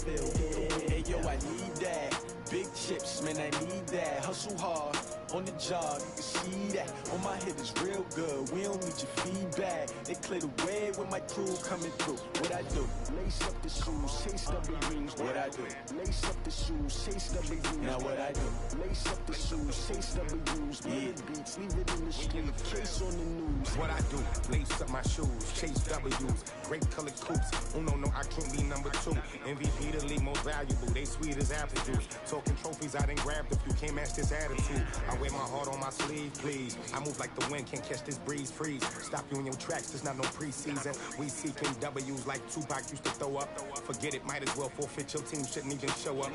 Hey, yo, I need that. Big chips, man, I need that. Hustle hard on the job, you can see that. On my head is real good, we don't need your feedback. They clear the way with my crew coming through. What I do? Lace up the shoes, chase W's. What I do? Lace up the shoes, chase W's. Now what I do? Lace up the shoes, chase W's. Yeah, beats, leave it in the street, case on the news. What I do? Lace up my shoes, chase W's. Great colored coops. Oh no, I can't be number 2. MVP the league most valuable. They sweet as apple juice. Talking trophies, I done grabbed a few. Can't match this attitude. I wear my heart on my sleeve, please. I move like the wind, can't catch this breeze. Freeze. Stop you in your tracks. There's not no preseason. We seeking W's like Tupac used to throw up. Forget it, might as well forfeit. Your team shouldn't even show up.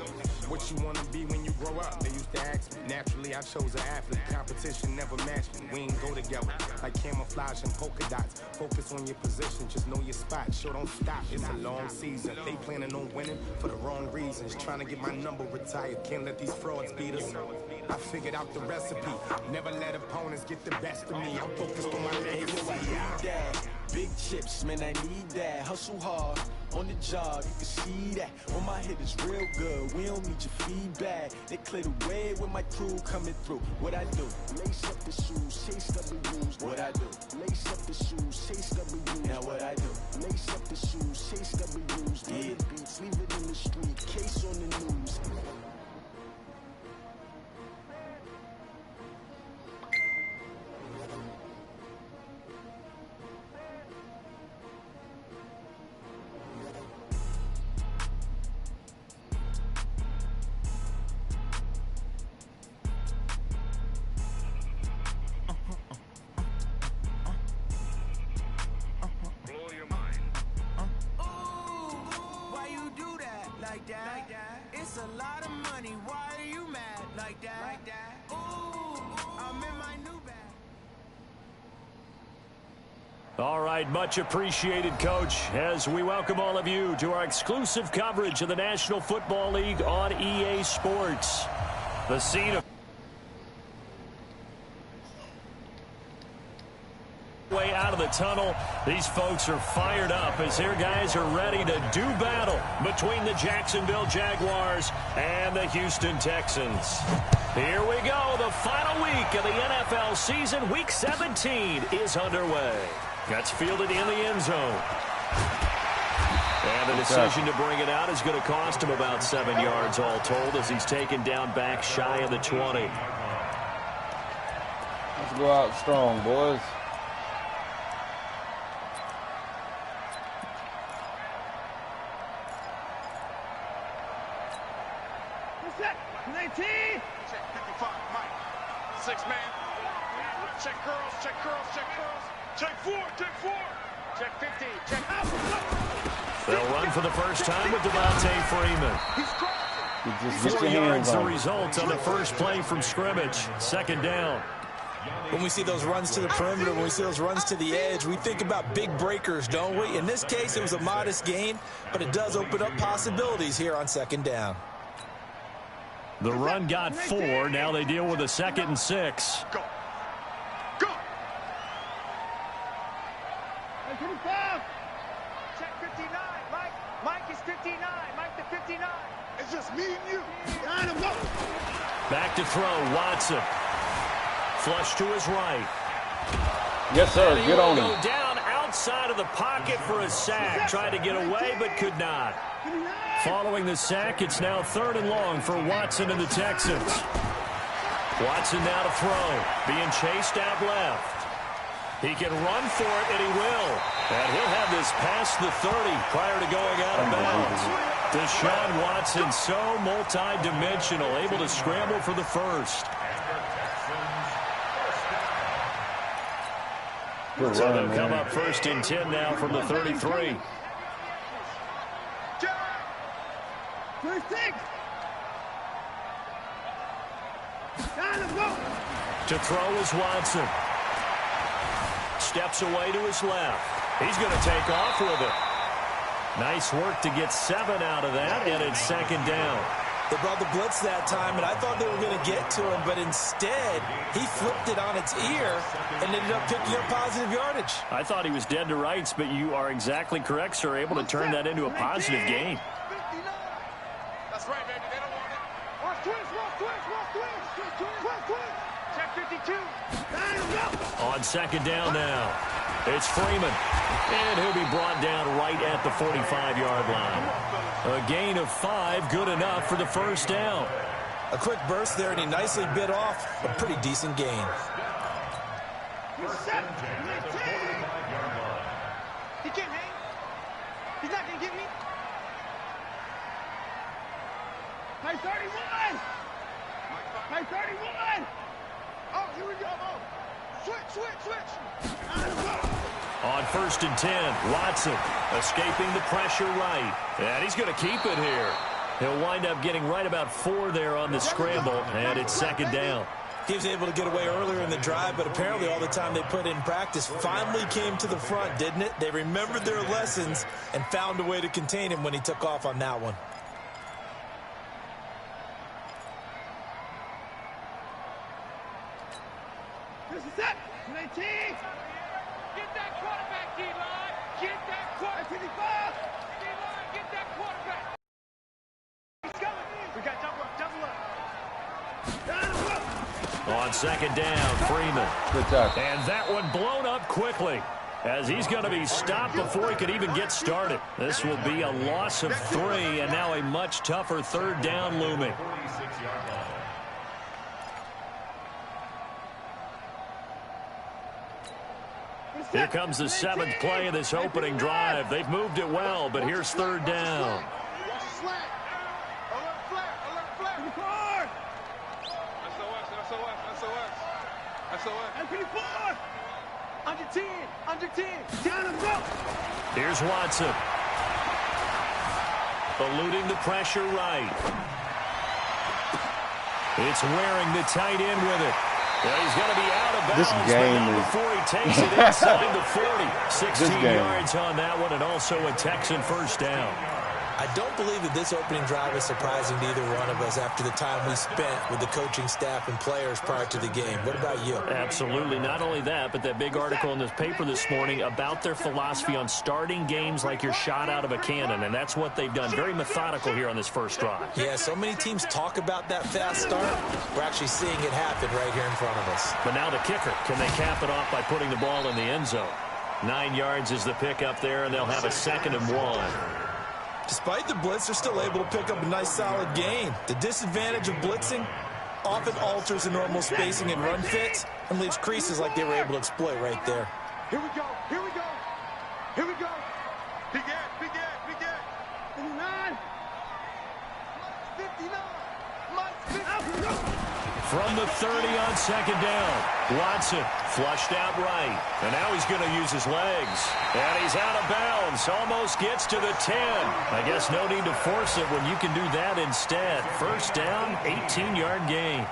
What you wanna be when you grow up? They used to ask me. Naturally, I chose an athlete. Competition never matched me. We ain't go together like camouflage and polka dots. Focus on your position, just know your spot. Sure, don't stop. It's a long season. They planning on winning for the wrong reasons. Trying to get my number retired. Can't let these frauds beat us. I figured out the recipe. Never let opponents get the best of me. I'm focused on my legacy. I need that. Big chips, man, I need that. Hustle hard on the job, you can see that. On my head is real good, we don't need your feedback. They clear the way with my crew coming through. What I do? Lace up the shoes, chase W's. What I do? Lace up the shoes, chase W's. Now what I do? Lace up the shoes, chase W's. Yeah, beats, leave it in the street, case on the news. It's a lot of money. Why are you mad like that? Ooh, I'm in my new bag. All right, much appreciated, Coach, as we welcome all of you to our exclusive coverage of the National Football League on EA Sports. The scene of way out of the tunnel. These folks are fired up as their guys are ready to do battle between the Jacksonville Jaguars and the Houston Texans. Here we go. The final week of the NFL season. Week 17 is underway. That's fielded in the end zone. And the decision to bring it out is going to cost him about 7 yards all told as he's taken down back shy of the 20. Let's go out strong, boys. Check 55, Mike. 6-man. Check curls, check curls, check curls. Check 4, check 4. Check 50, check out. They'll run for the first time with Devontae Freeman. Just get 4 your hands yards the on it. result on the first play from scrimmage. Second down. When we see those runs to the perimeter, when we see those runs to the edge, we think about big breakers, don't we? In this case, it was a modest gain, but it does open up possibilities here on second down. The run got 4. Now they deal with a 2nd and 6. Go. Go. Check 59, Mike. Mike is 59. Mike the 59. It's just me and you. Back to throw, Watson. Flush to his right. Yes, sir. And he Get will on go him. down outside of the pocket for a sack. Tried to get away, but could not. Following the sack, it's now 3rd and long for Watson and the Texans. Watson now to throw. Being chased out left. He can run for it, and he will. And he'll have this past the 30 prior to going out of bounds. Deshaun Watson, so multi-dimensional, able to scramble for the first. So they'll come up 1st and 10 now from the 33. To throw is Watson. Steps away to his left. He's going to take off with it. Nice work to get 7 out of that, and it's 2nd down. They brought the blitz that time, and I thought they were going to get to him, but instead, he flipped it on its ear and ended up picking up positive yardage. I thought he was dead to rights, but you are exactly correct, sir. Able to turn that into a positive gain. Check 52. On second down now, it's Freeman. And he'll be brought down right at the 45-yard line. A gain of 5, good enough for the first down. A quick burst there, and he nicely bit off a pretty decent gain. He can't hang. He's not going to get me. High 31. High 31. Oh, here we go. Switch. On first and 10, Watson escaping the pressure right. And he's going to keep it here. He'll wind up getting right about 4 there on the scramble, and it's second down. He was able to get away earlier in the drive, but apparently all the time they put in practice finally came to the front, didn't it? They remembered their lessons and found a way to contain him when he took off on that one. This is it. 19. Get that quarterback, D-line. Get that quarterback. 55. D-line, get that quarterback. He's coming. We got double up. On second down, Freeman. Good tackle. And that one blown up quickly, as he's going to be stopped before he could even get started. This will be a loss of 3, and now a much tougher third down looming. Here comes the 7th play of this opening drive. They've moved it well, but here's third down. Watch the slant. Alert flat. SOS. 54. Under 10. Down and go. Here's Watson. Eluding the pressure right. It's wearing the tight end with it. Well, he's going to be out of bounds This game is... before he takes it inside the 40. 16 yards on that one, and also a Texan first down. I don't believe that this opening drive is surprising to either one of us after the time we spent with the coaching staff and players prior to the game. What about you? Absolutely. Not only that, but that big article in this paper this morning about their philosophy on starting games like you're shot out of a cannon, and that's what they've done. Very methodical here on this first drive. Yeah, so many teams talk about that fast start. We're actually seeing it happen right here in front of us. But now the kicker. Can they cap it off by putting the ball in the end zone? 9 yards is the pickup there, and they'll have a 2nd and 1. Despite the blitz, they're still able to pick up a nice, solid gain. The disadvantage of blitzing often alters the normal spacing and run fits and leaves creases like they were able to exploit right there. Here we go. Big Ed. 59. 59. From the 30 on second down, Watson flushed out right. And now he's going to use his legs. And he's out of bounds. Almost gets to the 10. I guess no need to force it when you can do that instead. First down, 18-yard gain.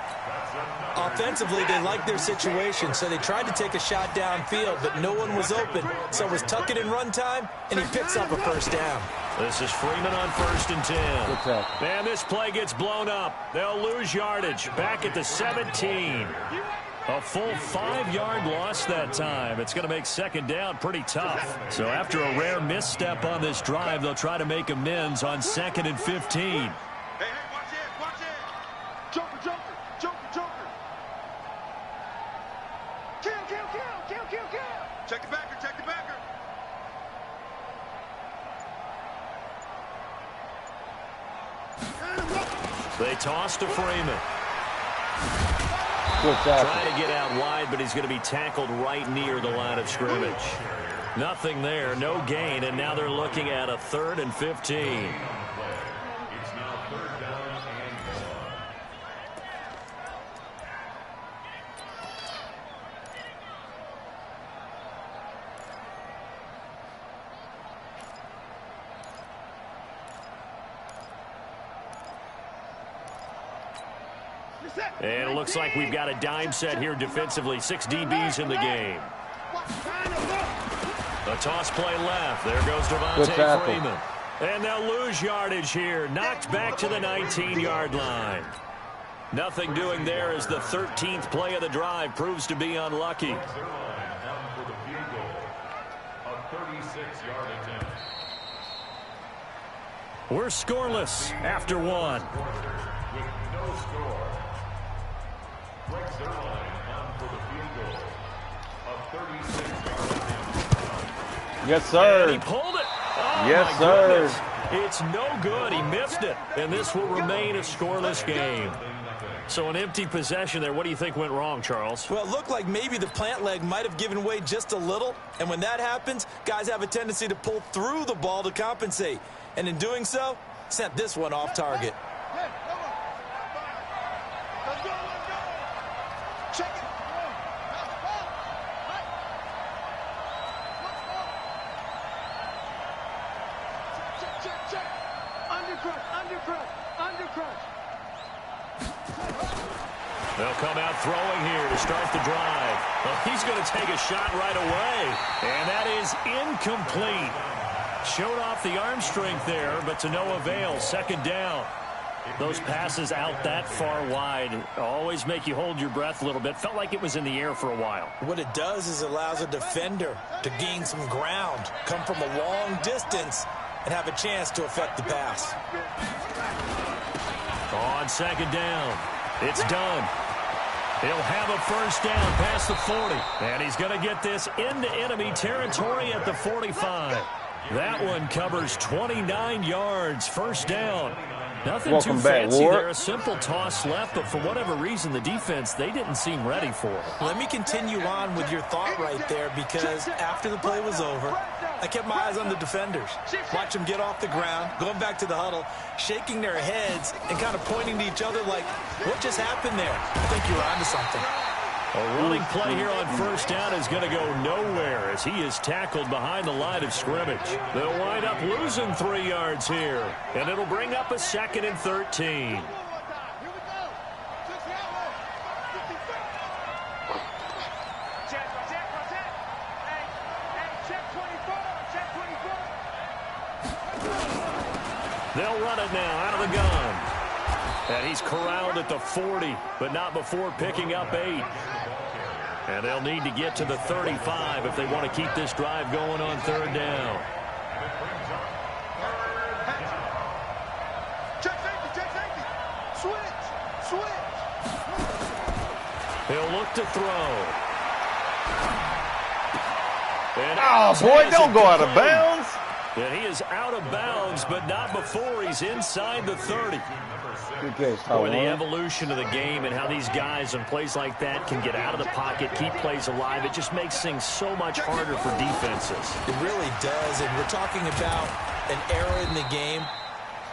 Offensively, they liked their situation, so they tried to take a shot downfield, but no one was open. So it was tuck it in run time, and he picks up a first down. This is Freeman on first and 10. And this play gets blown up. They'll lose yardage. Back at the 17. A full 5-yard loss that time. It's going to make second down pretty tough. So after a rare misstep on this drive, they'll try to make amends on 2nd and 15. Hey, watch it. Joker. Kill. Check the backer. They toss to Freeman. Good tackle. Trying to get out wide, but he's going to be tackled right near the line of scrimmage. Nothing there, no gain, and now they're looking at a 3rd and 15. And it looks like we've got a dime set here defensively. 6 DBs in the game. A toss play left. There goes Devontae Freeman. And they'll lose yardage here. Knocked back to the 19-yard line. Nothing doing there as the 13th play of the drive proves to be unlucky. A 36-yard attempt. We're scoreless after one. Yes, sir. And he pulled it. Oh, yes, sir. Goodness. It's no good. He missed it. And this will remain a scoreless game. So an empty possession there. What do you think went wrong, Charles? Well, it looked like maybe the plant leg might have given way just a little. And when that happens, guys have a tendency to pull through the ball to compensate. And in doing so, sent this one off target. They'll come out throwing here to start the drive. Well, he's going to take a shot right away. And that is incomplete. Showed off the arm strength there, but to no avail. Second down. Those passes out that far wide always make you hold your breath a little bit. Felt like it was in the air for a while. What it does is it allows a defender to gain some ground, come from a long distance, and have a chance to affect the pass. On second down, it's done. He'll have a first down past the 40. And he's going to get this into enemy territory at the 45. That one covers 29 yards. First down. Nothing Welcome too back, fancy Ward. there. A simple toss left, but for whatever reason, the defense, they didn't seem ready for it. Let me continue on with your thought right there, because after the play was over, I kept my eyes on the defenders. Watch them get off the ground, going back to the huddle, shaking their heads and kind of pointing to each other like, what just happened there? I think you're onto something. A running play here on first down is going to go nowhere as he is tackled behind the line of scrimmage. They'll wind up losing 3 yards here, and it'll bring up a 2nd and 13. They'll run it now out of the gun. And he's corralled at the 40, but not before picking up 8. And they'll need to get to the 35 if they want to keep this drive going on third down. He'll look to throw. And Oh, boy, don't go out of bounds. And he is out of bounds, but not before he's inside the 30. Good catch, Boy, the Tyrone. evolution of the game and how these guys on plays like that can get out of the pocket, keep plays alive, it just makes things so much harder for defenses. It really does, and we're talking about an era in the game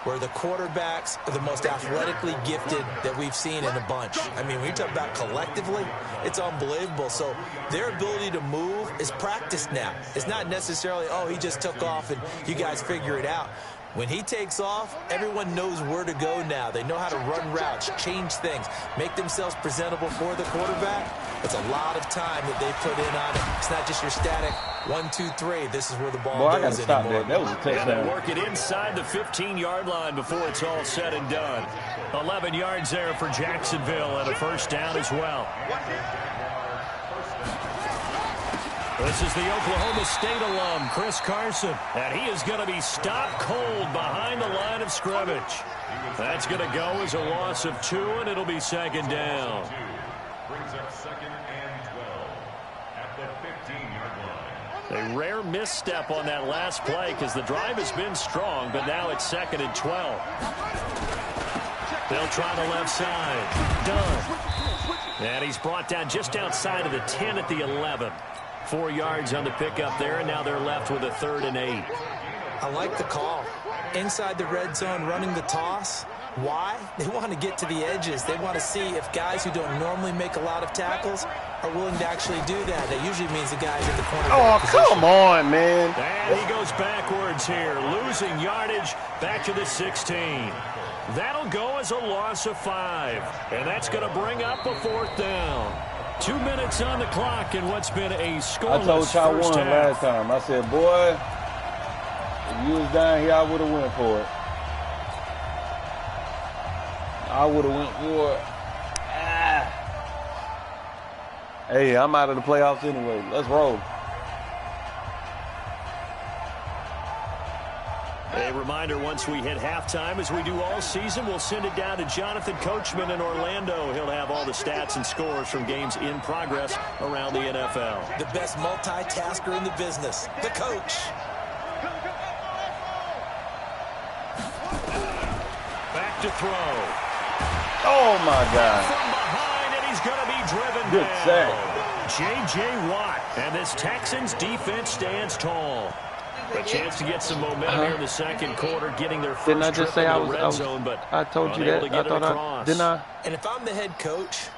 where the quarterbacks are the most athletically gifted that we've seen in a bunch. I mean, when you talk about collectively, it's unbelievable. So their ability to move is practiced now. It's not necessarily, oh, he just took off and you guys figure it out. When he takes off, everyone knows where to go now. They know how to run routes, change things, make themselves presentable for the quarterback. It's a lot of time that they put in on it. It's not just your static 1, 2, 3. This is where the ball Boy, I got goes to stop anymore. that. That was a And they touchdown. work it inside the 15-yard line before it's all said and done. 11 yards there for Jacksonville and a first down as well. This is the Oklahoma State alum, Chris Carson, and he is going to be stopped cold behind the line of scrimmage. That's going to go as a loss of 2, and it'll be second down. Brings up 2nd and 12 at the 15-yard line. A rare misstep on that last play because the drive has been strong, but now it's 2nd and 12. They'll try the left side. Done. And he's brought down just outside of the 10 at the 11. 4 yards on the pickup there, and now they're left with a 3rd and 8. I like the call. Inside the red zone, running the toss. Why? They want to get to the edges. They want to see if guys who don't normally make a lot of tackles are willing to actually do that. That usually means the guys in the corner. Oh, come on, man. And he goes backwards here, losing yardage back to the 16. That'll go as a loss of 5, and that's going to bring up a 4th down. 2 minutes on the clock in what's been a scoreless I told y'all first one half. last time. I said, boy, if you was down here, I would have went for it. I would have went for it. Hey, I'm out of the playoffs anyway. Let's roll. A reminder, once we hit halftime, as we do all season, we'll send it down to Jonathan Coachman in Orlando. He'll have all the stats and scores from games in progress around the NFL. The best multitasker in the business, the coach. Back to throw. Oh, my God. From behind, and he's going to be driven Good down. sack. J.J. Watt, and this Texans defense stands tall. A chance to get some momentum here in the second quarter, getting their first Didn't I just say trip I in the was, red zone, but I told you that. I thought didn't I? And if I'm the head coach,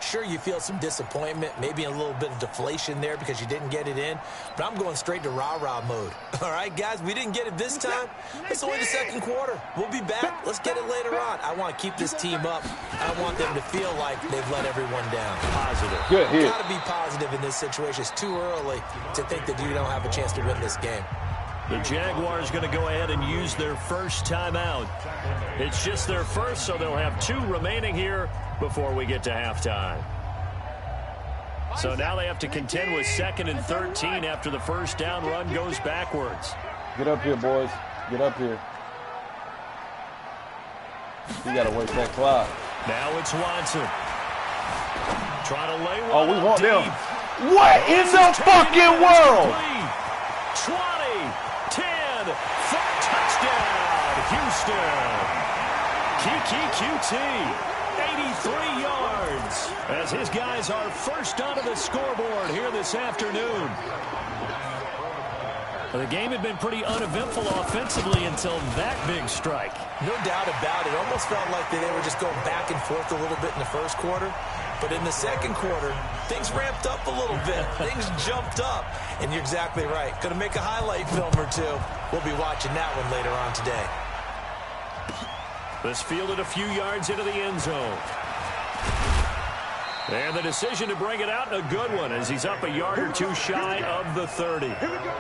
sure, you feel some disappointment, maybe a little bit of deflation there because you didn't get it in, but I'm going straight to rah-rah mode. All right, guys, we didn't get it this time. It's only the second quarter. We'll be back. Let's get it later on. I want to keep this team up. I want them to feel like they've let everyone down. Positive. Good hit. Got to be positive in this situation. It's too early to think that you don't have a chance to win this game. The Jaguars going to go ahead and use their first timeout. It's just their first, so they'll have 2 remaining here before we get to halftime. So now they have to contend with 2nd and 13 after the first down run goes backwards. Get up here, boys. Get up here. You got to work that clock. Now it's Watson. Trying to lay one. Oh, we want deep. them. What in the fucking world? 20, 10, for touchdown, Houston. Kiki QT. 83 yards as his guys are first onto the scoreboard here this afternoon. The game had been pretty uneventful offensively until that big strike. No doubt about it. Almost felt like they were just going back and forth a little bit in the first quarter. But in the second quarter, things ramped up a little bit. Things jumped up. And you're exactly right. Going to make a highlight film or two. We'll be watching that one later on today. This fielded a few yards into the end zone. And the decision to bring it out, a good one, as he's up a yard or 2 shy of the 30. Here we go.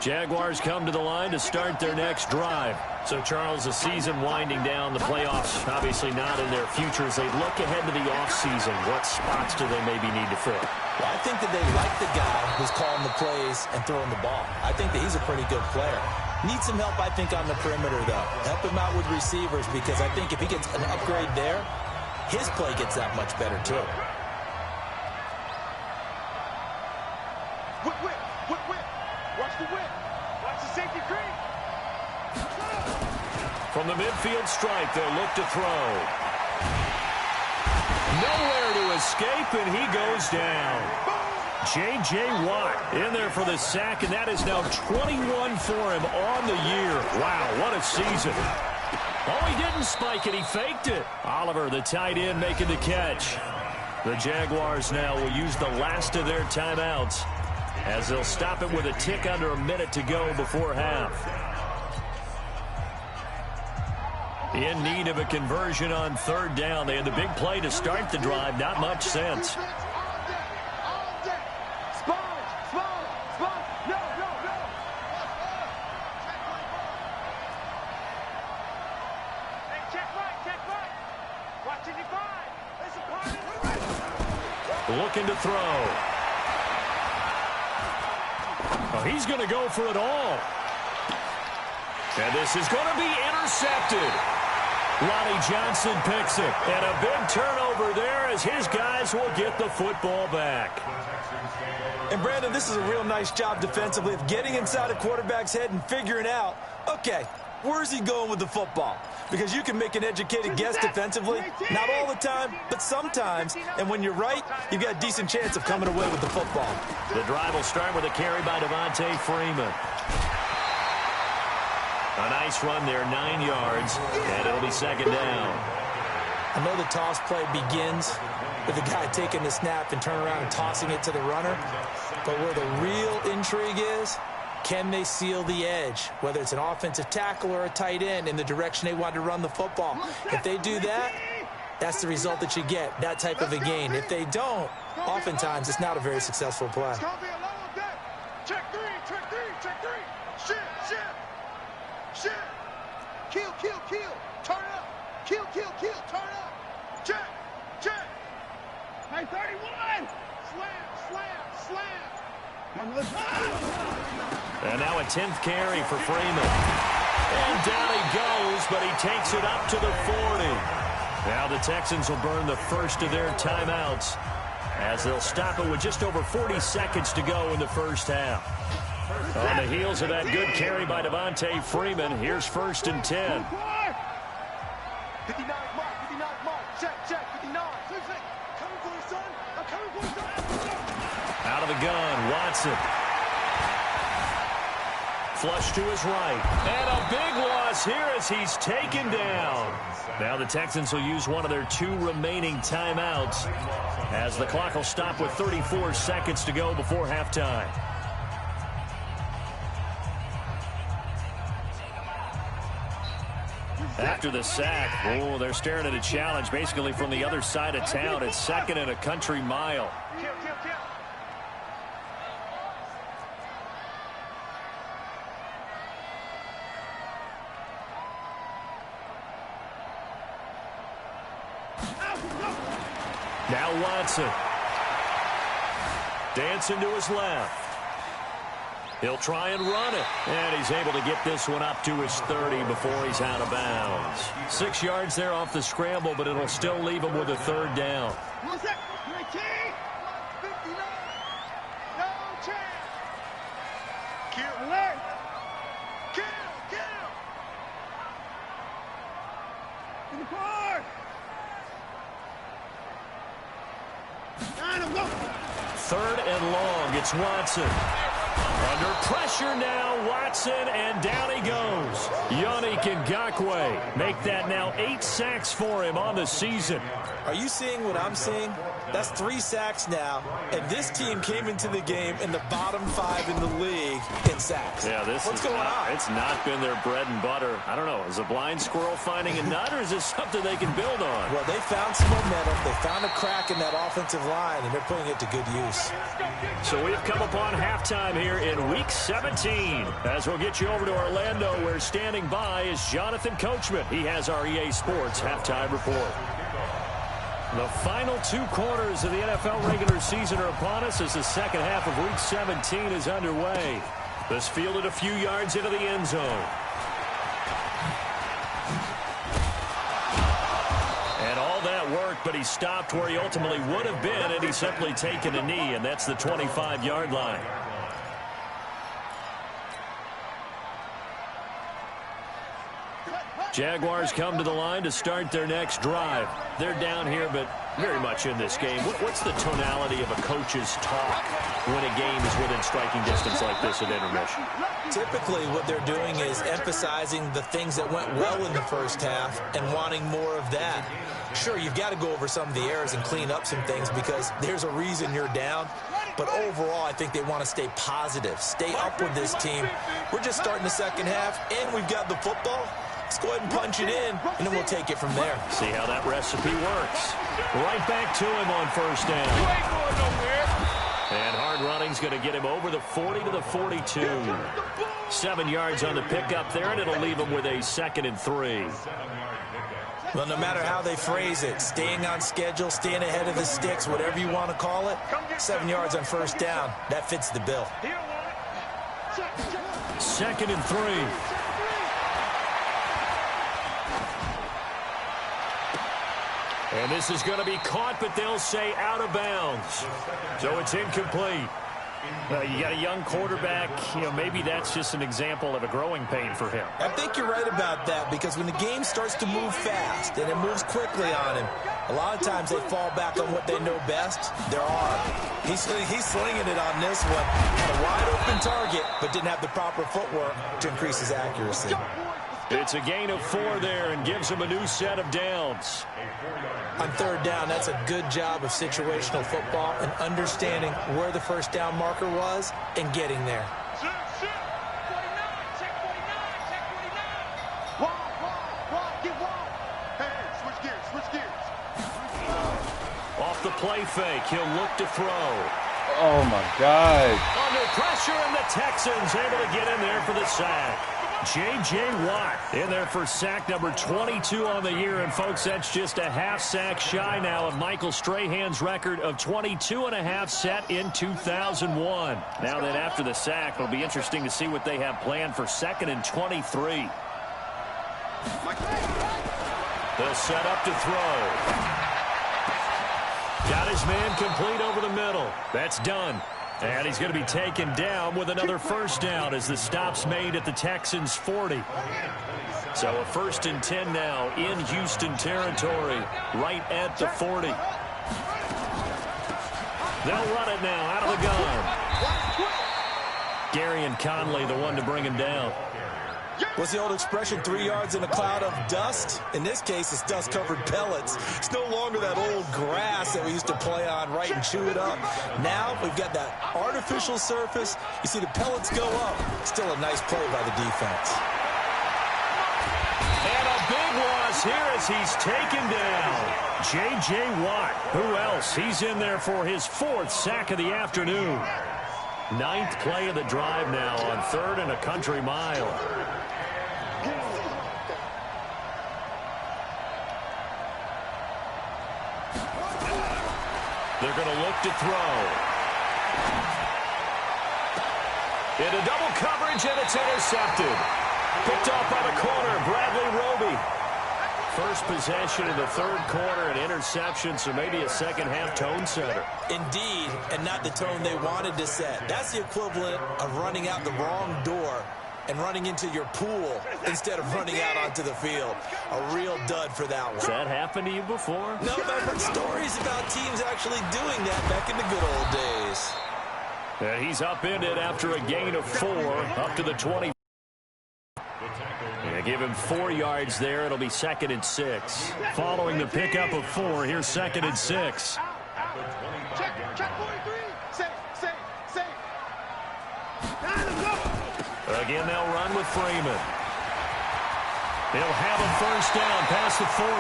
Jaguars come to the line to start their next drive. So, Charles, the season winding down, the playoffs obviously not in their future. As they look ahead to the offseason, what spots do they maybe need to fill? Well, I think that they like the guy who's calling the plays and throwing the ball. I think that he's a pretty good player. Needs some help, I think, on the perimeter, though. Help him out with receivers, because I think if he gets an upgrade there, his play gets that much better, too. Whip, whip, whip, whip. Watch the whip. Watch the safety creep. From the midfield stripe, they'll look to throw. Nowhere to escape, and he goes down. J.J. Watt in there for the sack, and that is now 21 for him on the year. Wow, what a season. Oh, he didn't spike it. He faked it. Oliver, the tight end, making the catch. The Jaguars now will use the last of their timeouts, as they'll stop it with a tick under a minute to go before half. In need of a conversion on 3rd down. They had the big play to start the drive. Not much sense. Looking to throw. Oh, he's going to go for it all. And this is going to be intercepted. Ronnie Johnson picks it. And a big turnover there as his guys will get the football back. And, Brandon, this is a real nice job defensively of getting inside a quarterback's head and figuring out, okay, where's he going with the football? Because you can make an educated guess defensively. Not all the time, but sometimes. And when you're right, you've got a decent chance of coming away with the football. The drive will start with a carry by Devontae Freeman. A nice run there, 9 yards, and it'll be 2nd down. I know the toss play begins with the guy taking the snap and turning around and tossing it to the runner. But where the real intrigue is, can they seal the edge, whether it's an offensive tackle or a tight end, in the direction they want to run the football? If they do that, that's the result that you get, that type of a gain. If they don't, oftentimes it's not a very successful play. It's going to be a low deck. Check 3, check 3, check 3. Shift, shift, shift. Kill, kill, kill. Turn up. Kill, kill, kill. Turn up. Check, check. Hey, 31. And now a 10th carry for Freeman. And down he goes, but he takes it up to the 40. Now the Texans will burn the first of their timeouts as they'll stop it with just over 40 seconds to go in the first half. On the heels of that good carry by Devontae Freeman, here's 1st and 10. 59, mark, 59, mark, check, 59. Coming for you, son. I'm coming for you, son. Out of the gun, Watson. Flush to his right. And a big loss here as he's taken down. Now the Texans will use one of their 2 remaining timeouts as the clock will stop with 34 seconds to go before halftime. After the sack, oh, they're staring at a challenge basically from the other side of town. It's 2nd and a country mile. Now Watson. Dancing to his left. He'll try and run it. And he's able to get this one up to his 30 before he's out of bounds. 6 yards there off the scramble, but it'll still leave him with a 3rd down. Third and long. It's Watson. Under pressure now, Watson, and down he goes. Yannick Ngakoue make that now 8 sacks for him on the season. Are you seeing what I'm seeing? That's 3 sacks now, and this team came into the game in the bottom 5 in the league in sacks. Yeah, what's going on? It's not been their bread and butter. I don't know. Is a blind squirrel finding a nut, or is this something they can build on? Well, they found some momentum. They found a crack in that offensive line, and they're putting it to good use. So we've come upon halftime here in Week 17. As we'll get you over to Orlando, where standing by is Jonathan Coachman. He has our EA Sports halftime report. The final 2 quarters of the NFL regular season are upon us as the second half of Week 17 is underway. This fielded a few yards into the end zone. And all that work, but he stopped where he ultimately would have been, and he's simply taken a knee, and that's the 25-yard line. Jaguars come to the line to start their next drive. They're down here, but very much in this game. What's the tonality of a coach's talk when a game is within striking distance like this at intermission? Typically, what they're doing is emphasizing the things that went well in the first half and wanting more of that. Sure, you've got to go over some of the errors and clean up some things because there's a reason you're down. But overall, I think they want to stay positive, stay up with this team. We're just starting the second half, and we've got the football. Let's go ahead and punch it in, and then we'll take it from there. See how that recipe works. Right back to him on first down. And hard running's going to get him over the 40 to the 42. 7 yards on the pickup there, and it'll leave him with a 2nd and 3. Well, no matter how they phrase it, staying on schedule, staying ahead of the sticks, whatever you want to call it, 7 yards on first down, that fits the bill. 2nd and 3. And this is going to be caught, but they'll say out of bounds. So it's incomplete. You got a young quarterback. Maybe that's just an example of a growing pain for him. I think you're right about that because when the game starts to move fast and it moves quickly on him, a lot of times they fall back on what they know best, their arm. He's slinging it on this one. Had a wide open target, but didn't have the proper footwork to increase his accuracy. It's a gain of 4 there and gives him a new set of downs. On third down, that's a good job of situational football and understanding where the first down marker was and getting there. Off the play fake, he'll look to throw. Oh, my God. Under pressure, and the Texans able to get in there for the sack. J.J. Watt in there for sack number 22 on the year. And, folks, that's just a half sack shy now of Michael Strahan's record of 22.5 set in 2001. Now then, after the sack, it'll be interesting to see what they have planned for 2nd and 23. They'll set up to throw. Got his man complete over the middle. That's done. And he's going to be taken down with another first down as the stop's made at the Texans' 40. So a 1st and 10 now in Houston territory, right at the 40. They'll run it now out of the gun. Gary and Conley, the one to bring him down. What's the old expression, 3 yards in a cloud of dust? In this case, it's dust-covered pellets. It's no longer that old grass that we used to play on, right, and chew it up. Now we've got that artificial surface. You see the pellets go up. Still a nice play by the defense. And a big loss here as he's taken down. J.J. Watt. Who else? He's in there for his 4th sack of the afternoon. 9th play of the drive now on 3rd and a country mile. They're going to look to throw. Into double coverage, and it's intercepted. Picked off by the corner, Bradley Roby. First possession of the 3rd quarter, an interception, so maybe a second-half tone setter. Indeed, and not the tone they wanted to set. That's the equivalent of running out the wrong door and running into your pool instead of running out onto the field. A real dud for that one. Has that happened to you before? No, but I've heard stories about teams actually doing that back in the good old days. And he's upended after a gain of 4, up to the 20. They give him 4 yards there. It'll be 2nd and 6. Following the pickup of 4, here's 2nd and 6. Check 43. Safe. Again, they'll run with Freeman. He'll have a first down past the 40.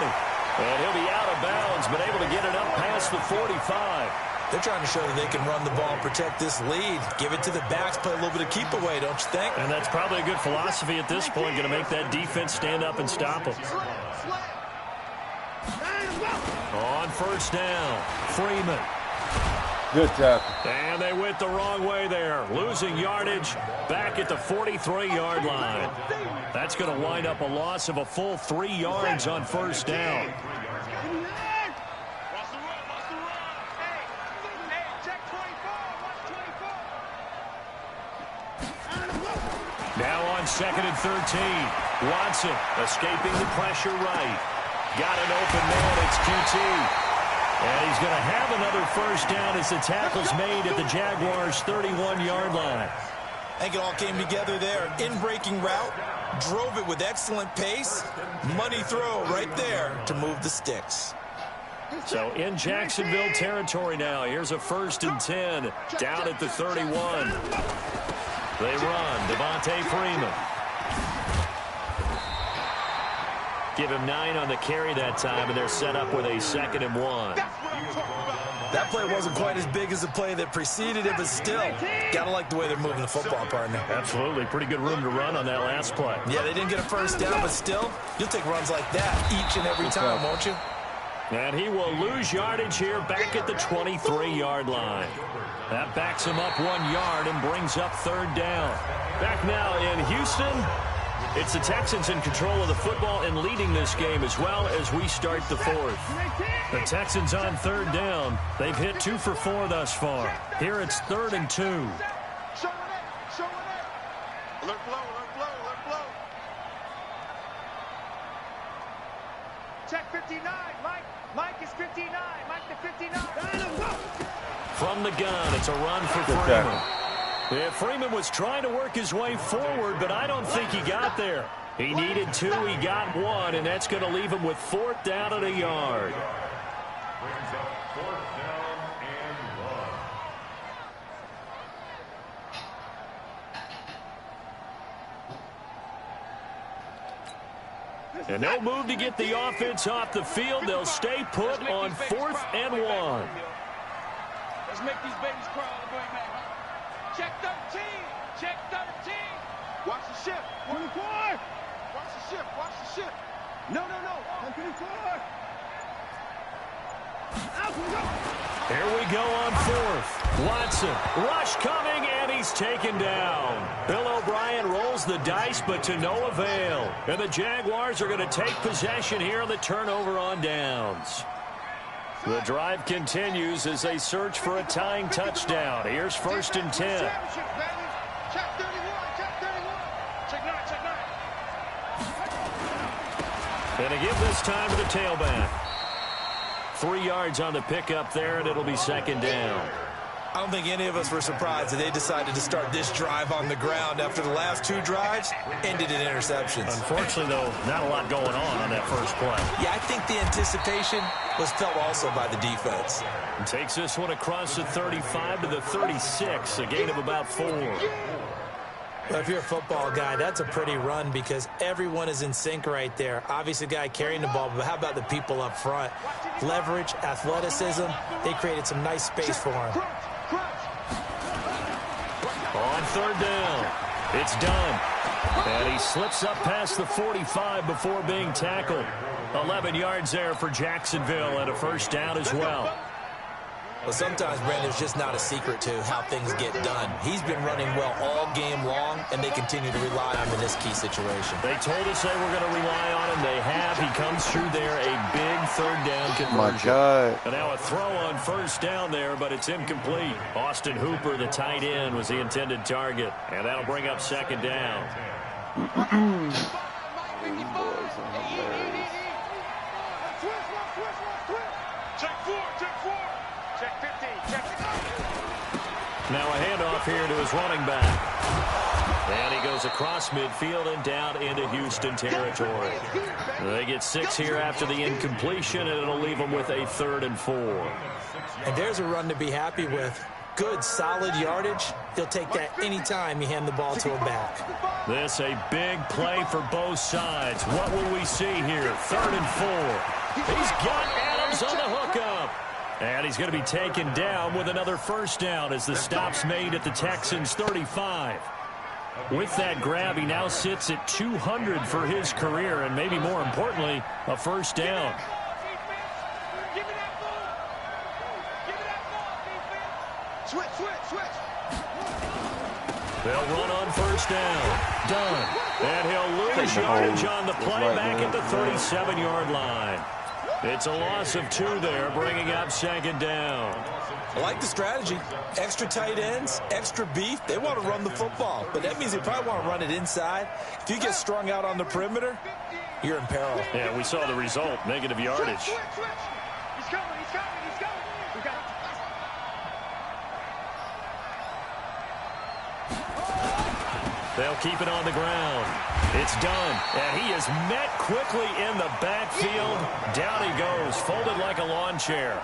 And he'll be out of bounds, but able to get it up past the 45. They're trying to show that they can run the ball and protect this lead. Give it to the backs, play a little bit of keep away, don't you think? And that's probably a good philosophy at this point, going to make that defense stand up and stop them. On first down, Freeman. Good tackle. And they went the wrong way there. Losing yardage back at the 43-yard line. That's going to wind up a loss of a full 3 yards on first down. Now on 2nd and 13. Watson escaping the pressure right. Got an open man. It's QT. And he's going to have another first down as the tackle's made at the Jaguars' 31-yard line. I think it all came together there. In-breaking route. Drove it with excellent pace. Money throw right there to move the sticks. So in Jacksonville territory now. Here's a 1st and 10 down at the 31. They run. Devontae Freeman. Give him 9 on the carry that time, and they're set up with a 2nd and 1. That play wasn't quite as big as the play that preceded it, but still, gotta like the way they're moving the football, partner. Absolutely. Pretty good room to run on that last play. Yeah, they didn't get a first down, but still, you'll take runs like that each and every time, won't you? And he will lose yardage here back at the 23-yard line. That backs him up 1 yard and brings up 3rd down. Back now in Houston, it's the Texans in control of the football and leading this game as well as we start the 4th. The Texans on 3rd down. They've hit 2 for 4 thus far. Here it's 3rd and 2. Show it. Alert blow. Check 59, Mike is 59, Mike to 59. From the gun, it's a run for Freeman. Yeah, Freeman was trying to work his way forward, but I don't think he got there. He needed 2, he got 1, and that's going to leave him with 4th down at a yard. Brings up 4th down and 1. And no move to get the offense off the field. They'll stay put on 4th and 1. Let's make these babies cry all the way back. Check 13. Watch the shift. 24. Watch the shift. Watch the shift. No. 24. Here we go on fourth. Watson, rush coming, and he's taken down. Bill O'Brien rolls the dice, but to no avail. And the Jaguars are going to take possession here on the turnover on downs. The drive continues as they search for a tying touchdown. Here's 1st and 10. Check 31. Check 31. Check 9. Check 9. And a give this time to the tailback. 3 yards on the pickup there, and it'll be 2nd down. I don't think any of us were surprised that they decided to start this drive on the ground after the last 2 drives ended in interceptions. Unfortunately, though, not a lot going on that first play. Yeah, I think the anticipation was felt also by the defense. And takes this one across the 35 to the 36, a gain of about 4. Well, if you're a football guy, that's a pretty run because everyone is in sync right there. Obviously, the guy carrying the ball, but how about the people up front? Leverage, athleticism, they created some nice space for him. On 3rd down, it's done. And he slips up past the 45 before being tackled. 11 yards there for Jacksonville and a 1st down as well. Well, sometimes, Brandon, there's just not a secret to how things get done. He's been running well all game long, and they continue to rely on him in this key situation. They told us they were going to rely on him. They have. He comes through there, a big 3rd down conversion. My God. And now a throw on 1st down there, but it's incomplete. Austin Hooper, the tight end, was the intended target. And that'll bring up 2nd down. Check 4. Check 4. Check 15. Check 15. Now a handoff here to his running back. And he goes across midfield and down into Houston territory. They get 6 here after the incompletion, and it'll leave them with a 3rd and 4. And there's a run to be happy with. Good, solid yardage. He'll take that anytime you hand the ball to him back. This a big play for both sides. What will we see here? 3rd and 4. He's got Adams on the hookup. And he's going to be taken down with another 1st down as the stop's made at the Texans' 35. With that grab, he now sits at 200 for his career, and maybe more importantly, a 1st down. Switch. They'll run on 1st down. Done. And he'll lose yardage on the play back at the 37-yard line. It's a loss of 2 there, bringing up 2nd down. I like the strategy. Extra tight ends, extra beef. They want to run the football, but that means they probably want to run it inside. If you get strung out on the perimeter, you're in peril. Yeah, we saw the result, negative yardage. Switch. He's coming. We got it. They'll keep it on the ground. It's done, and he is met quickly in the backfield. Down he goes, folded like a lawn chair.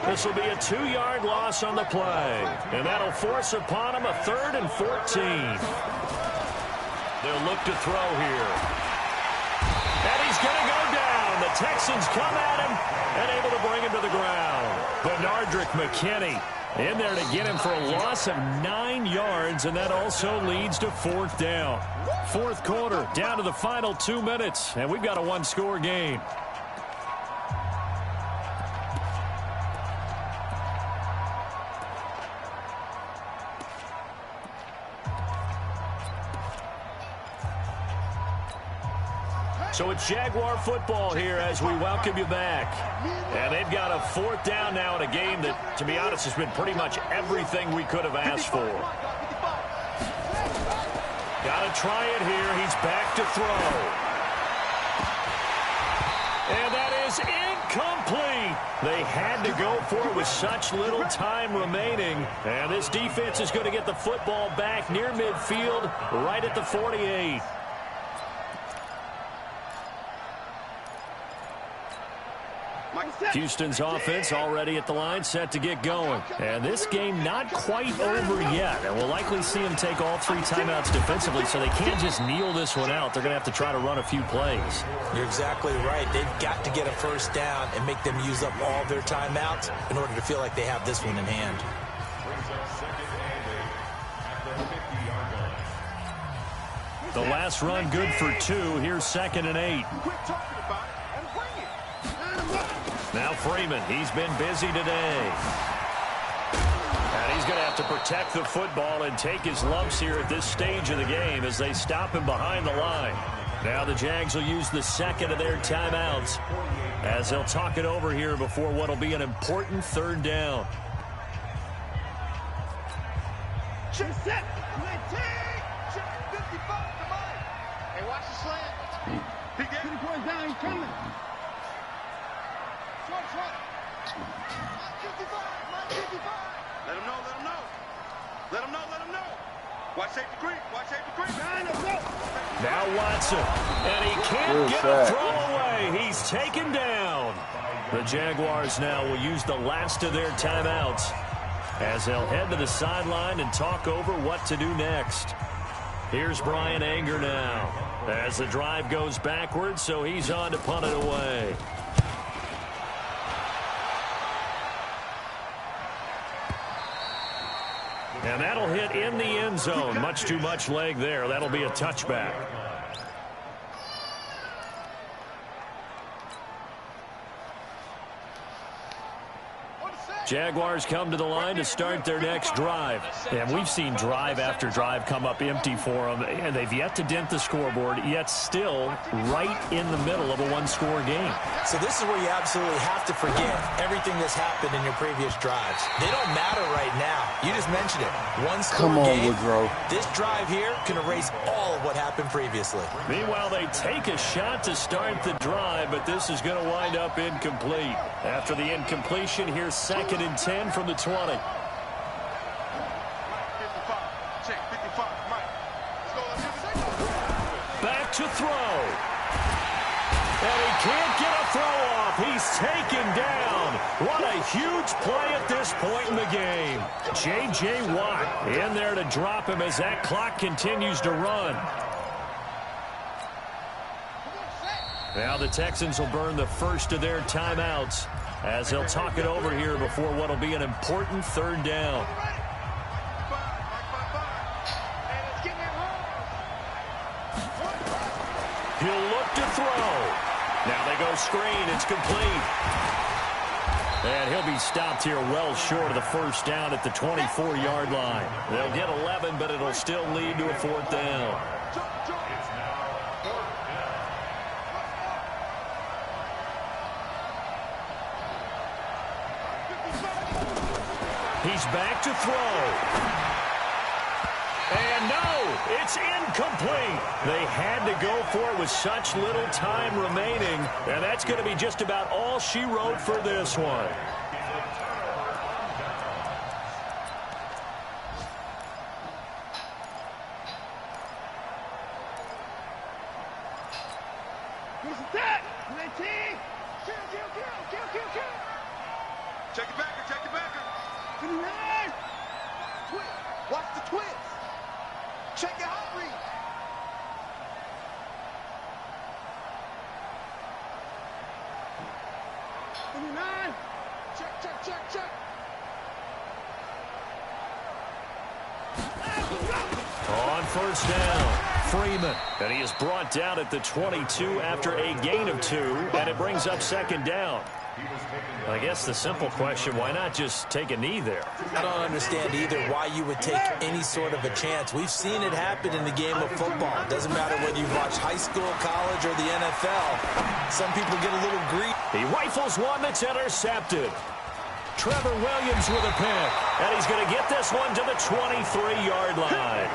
This will be a 2-yard loss on the play, and that'll force upon him a 3rd and 14. They'll look to throw here. And he's going to go down. The Texans come at him and able to bring him to the ground. Benardrick McKinney in there to get him for a loss of 9 yards, and that also leads to 4th down. 4th quarter, down to the final 2 minutes, and we've got a 1-score game. So it's Jaguar football here as we welcome you back. And they've got a 4th down now in a game that, to be honest, has been pretty much everything we could have asked for. Got to try it here. He's back to throw. And that is incomplete. They had to go for it with such little time remaining. And this defense is going to get the football back near midfield, right at the 48. Houston's offense already at the line, set to get going. And this game not quite over yet. And we'll likely see them take all 3 timeouts defensively, so they can't just kneel this one out. They're going to have to try to run a few plays. You're exactly right. They've got to get a 1st down and make them use up all their timeouts in order to feel like they have this one in hand. The last run good for 2. Here's 2nd and 8. Quit talking about it and bring it. Now Freeman, he's been busy today. And he's going to have to protect the football and take his lumps here at this stage of the game as they stop him behind the line. Now the Jags will use the 2nd of their timeouts as they'll talk it over here before what will be an important 3rd down. Check set. Check 55. Come on. Hey, watch the slant. He gets 2 points down. He's coming. Short. 55. 55. Let him know. Let him know. Watch safety creep. Now Watson, and he can't get a throw away. He's taken down. The Jaguars now will use the last of their timeouts as they'll head to the sideline and talk over what to do next. Here's Brian Anger now as the drive goes backwards, so he's on to punt it away. And that'll hit in the end zone. Much too much leg there. That'll be a touchback. Jaguars come to the line to start their next drive. And we've seen drive after drive come up empty for them. And they've yet to dent the scoreboard, yet still right in the middle of a one-score game. So this is where you absolutely have to forget everything that's happened in your previous drives. They don't matter right now. You just mentioned it. One-score game. Woodrow. This drive here can erase all of what happened previously. Meanwhile, they take a shot to start the drive, but this is going to wind up incomplete. After the incompletion, here's 2nd and 10 from the 20. 55. Check 55. Mike. Let's go. Back to throw. And he can't get a throw off. He's taken down. What a huge play at this point in the game. J.J. Watt in there to drop him as that clock continues to run. Now the Texans will burn the first of their timeouts as they'll talk it over here before what will be an important 3rd down. He'll look to throw. Now they go screen. It's complete. And he'll be stopped here well short of the 1st down at the 24-yard line. They'll get 11, but it'll still lead to a 4th down. He's back to throw. And no, it's incomplete. They had to go for it with such little time remaining. And that's going to be just about all she wrote for this one. Check it back. Watch the twist. Check your hot read. Check. On 1st down, Freeman. And he is brought down at the 22 after a gain of 2. And it brings up 2nd down. I guess the simple question, why not just take a knee there? I don't understand either why you would take any sort of a chance. We've seen it happen in the game of football. It doesn't matter whether you've watched high school, college, or the NFL. Some people get a little greedy. He rifles one that's intercepted. Trevor Williams with a pick. And he's going to get this one to the 23-yard line.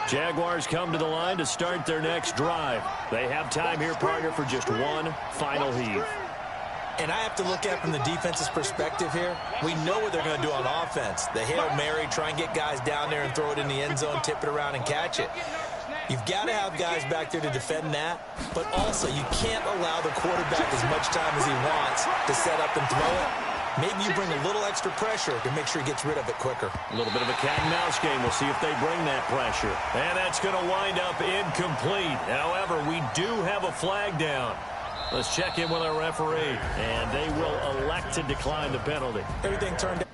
Jaguars come to the line to start their next drive. They have time here, partner, for just one final heave. And I have to look at it from the defense's perspective here. We know what they're going to do on offense. The Hail Mary, try and get guys down there and throw it in the end zone, tip it around and catch it. You've got to have guys back there to defend that, but also you can't allow the quarterback as much time as he wants to set up and throw it. Maybe you bring a little extra pressure to make sure he gets rid of it quicker. A little bit of a cat and mouse game. We'll see if they bring that pressure. And that's going to wind up incomplete. However, we do have a flag down. Let's check in with our referee, and they will elect to decline the penalty. Everything turned out.